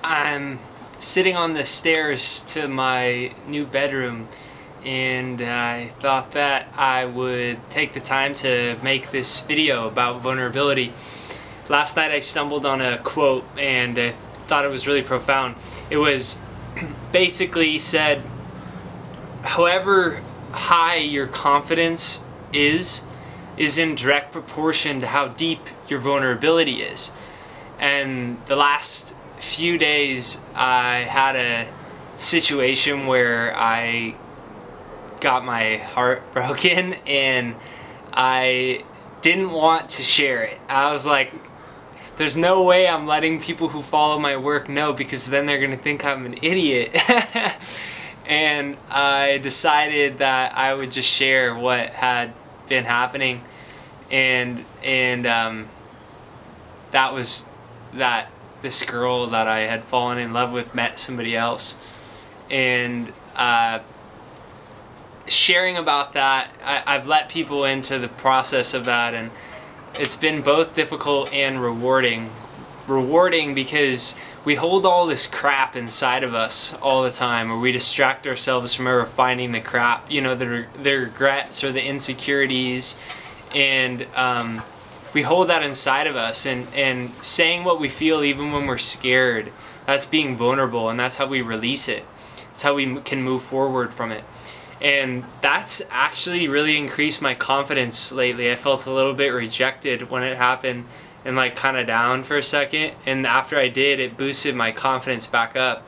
I'm sitting on the stairs to my new bedroom, and I thought that I would take the time to make this video about vulnerability. Last night I stumbled on a quote and I thought it was really profound. It was basically said, however high your confidence is in direct proportion to how deep your vulnerability is. And the last few days I had a situation where I got my heart broken and I didn't want to share it. I was like, there's no way I'm letting people who follow my work know, because then they're gonna think I'm an idiot. And I decided that I would just share what had been happening, and that was that this girl that I had fallen in love with met somebody else. And sharing about that, I've let people into the process of that, and it's been both difficult and rewarding. Rewarding because we hold all this crap inside of us all the time, or we distract ourselves from ever finding the crap, you know, the regrets or the insecurities, and we hold that inside of us, and saying what we feel even when we're scared, that's being vulnerable, and that's how we release it. That's how we can move forward from it. And that's actually really increased my confidence lately. I felt a little bit rejected when it happened and like kind of down for a second, and after I did, it boosted my confidence back up.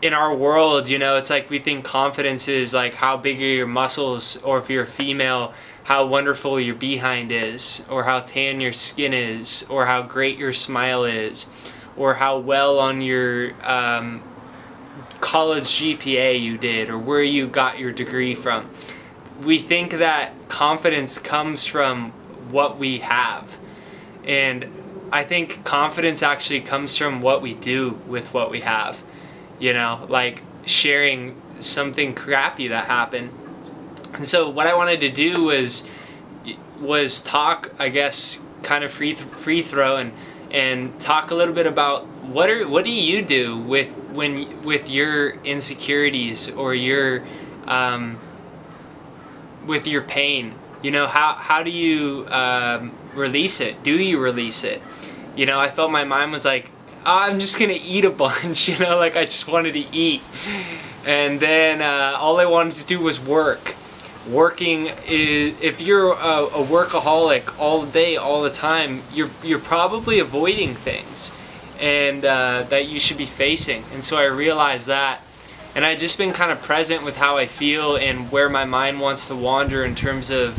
In our world, you know, it's like we think confidence is like how big are your muscles, or if you're a female, how wonderful your behind is, or how tan your skin is, or how great your smile is, or how well on your college GPA you did, or where you got your degree from. We think that confidence comes from what we have. And I think confidence actually comes from what we do with what we have. You know, like sharing something crappy that happened. And so what I wanted to do was talk, I guess, kind of free throw and talk a little bit about what do you do with your insecurities, or your with your pain. You know, how do you release it? Do you release it? You know, I felt my mind was like, oh, I'm just gonna eat a bunch, you know, like I just wanted to eat. And then all I wanted to do was work. Working is, if you're a workaholic all day, all the time, you're probably avoiding things and that you should be facing. And so I realized that. And I've just been kind of present with how I feel and where my mind wants to wander in terms of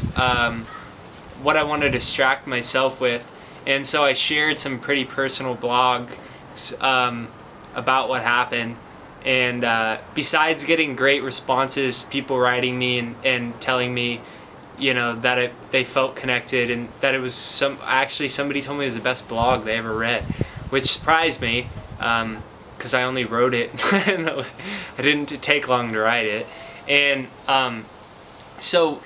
what I want to distract myself with. And so I shared some pretty personal blogs about what happened. And besides getting great responses, people writing me and telling me, you know, that they felt connected, and that it was actually somebody told me it was the best blog they ever read, which surprised me. Because I only wrote it. I didn't take long to write it. And so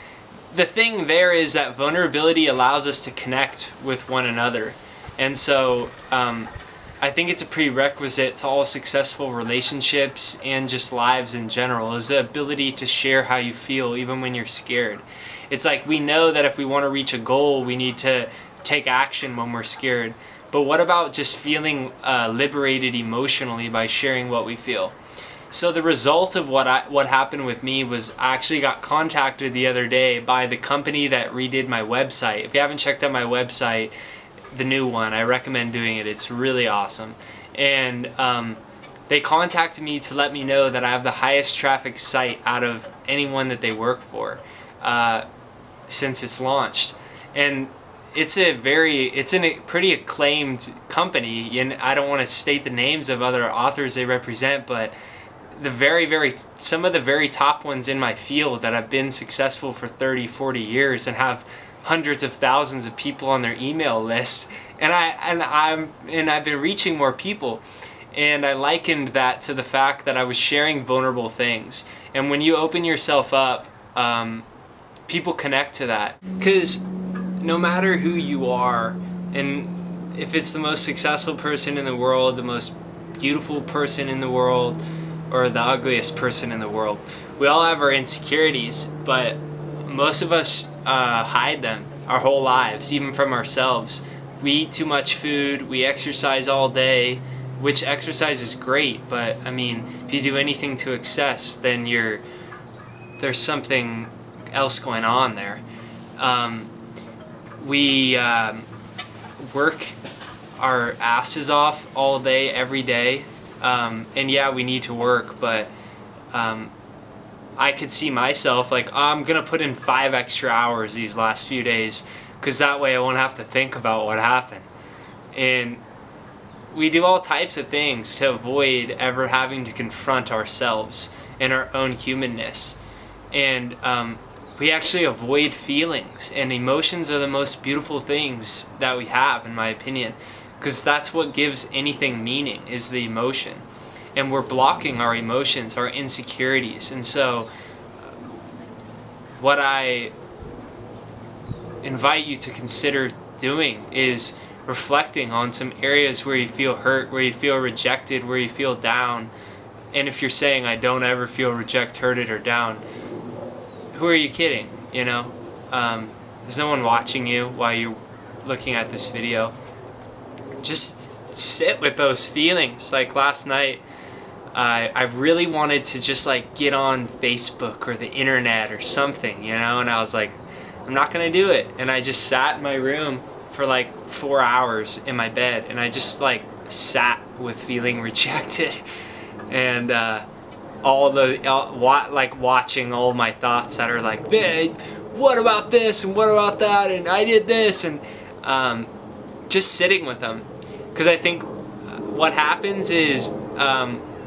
the thing there is that vulnerability allows us to connect with one another. And so I think it's a prerequisite to all successful relationships and just lives in general, is the ability to share how you feel even when you're scared. It's like we know that if we want to reach a goal, we need to take action when we're scared. But what about just feeling liberated emotionally by sharing what we feel? So the result of what happened with me was I actually got contacted the other day by the company that redid my website. If you haven't checked out my website, the new one, I recommend doing it. It's really awesome. And they contacted me to let me know that I have the highest traffic site out of anyone that they work for since it's launched. And it's a pretty acclaimed company, and I don't want to state the names of other authors they represent, but some of the very top ones in my field that have been successful for 30-40 years and have hundreds of thousands of people on their email list, and I've been reaching more people. And I likened that to the fact that I was sharing vulnerable things, and when you open yourself up, people connect to that. Because no matter who you are, and if it's the most successful person in the world, the most beautiful person in the world or the ugliest person in the world. We all have our insecurities, but most of us hide them our whole lives, even from ourselves. We eat too much food, we exercise all day, which exercise is great, but I mean, if you do anything to excess, then there's something else going on there. We work our asses off all day, every day, and yeah, we need to work, but I could see myself like, oh, I'm gonna put in 5 extra hours these last few days, because that way I won't have to think about what happened. And we do all types of things to avoid ever having to confront ourselves and our own humanness. And we actually avoid feelings, and emotions are the most beautiful things that we have, in my opinion, because that's what gives anything meaning, is the emotion. And we're blocking our emotions, our insecurities. And so what I invite you to consider doing is reflecting on some areas where you feel hurt, where you feel rejected, where you feel down. And if you're saying, I don't ever feel rejected, hurted, or down, who are you kidding? You know, there's no one watching you while you're looking at this video. Just sit with those feelings. Like last night, I really wanted to just like get on Facebook or the internet or something, you know, and I was like, I'm not gonna do it. And I just sat in my room for like 4 hours in my bed, and I just like sat with feeling rejected, and watching all my thoughts that are like, babe, what about this and what about that, and I did this, and just sitting with them. Because I think what happens is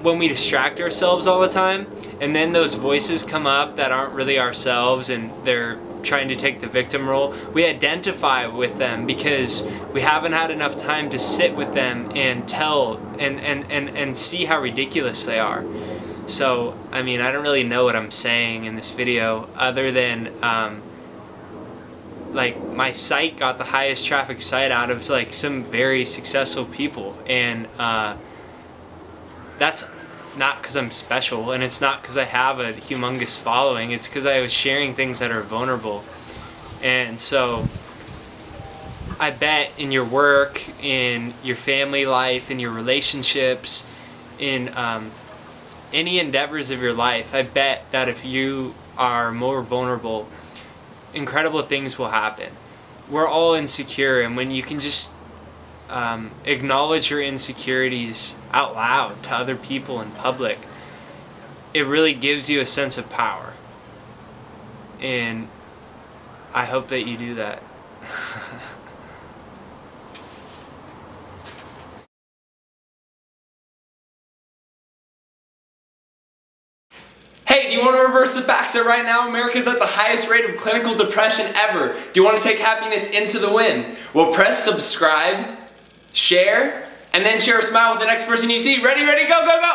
when we distract ourselves all the time, and then those voices come up that aren't really ourselves, and they're trying to take the victim role, we identify with them because we haven't had enough time to sit with them and tell and see how ridiculous they are. So, I mean, I don't really know what I'm saying in this video other than like my site got the highest traffic site out of like some very successful people, and that's not because I'm special, and it's not because I have a humongous following. It's because I was sharing things that are vulnerable. And so I bet in your work, in your family life, in your relationships, in any endeavors of your life, I bet that if you are more vulnerable, incredible things will happen. We're all insecure, and when you can just acknowledge your insecurities out loud to other people in public, it really gives you a sense of power. And I hope that you do that. Hey, do you want to reverse the facts that right now America's at the highest rate of clinical depression ever? Do you want to take happiness into the win? Well, press subscribe, share, and then share a smile with the next person you see. Ready, go, go, go!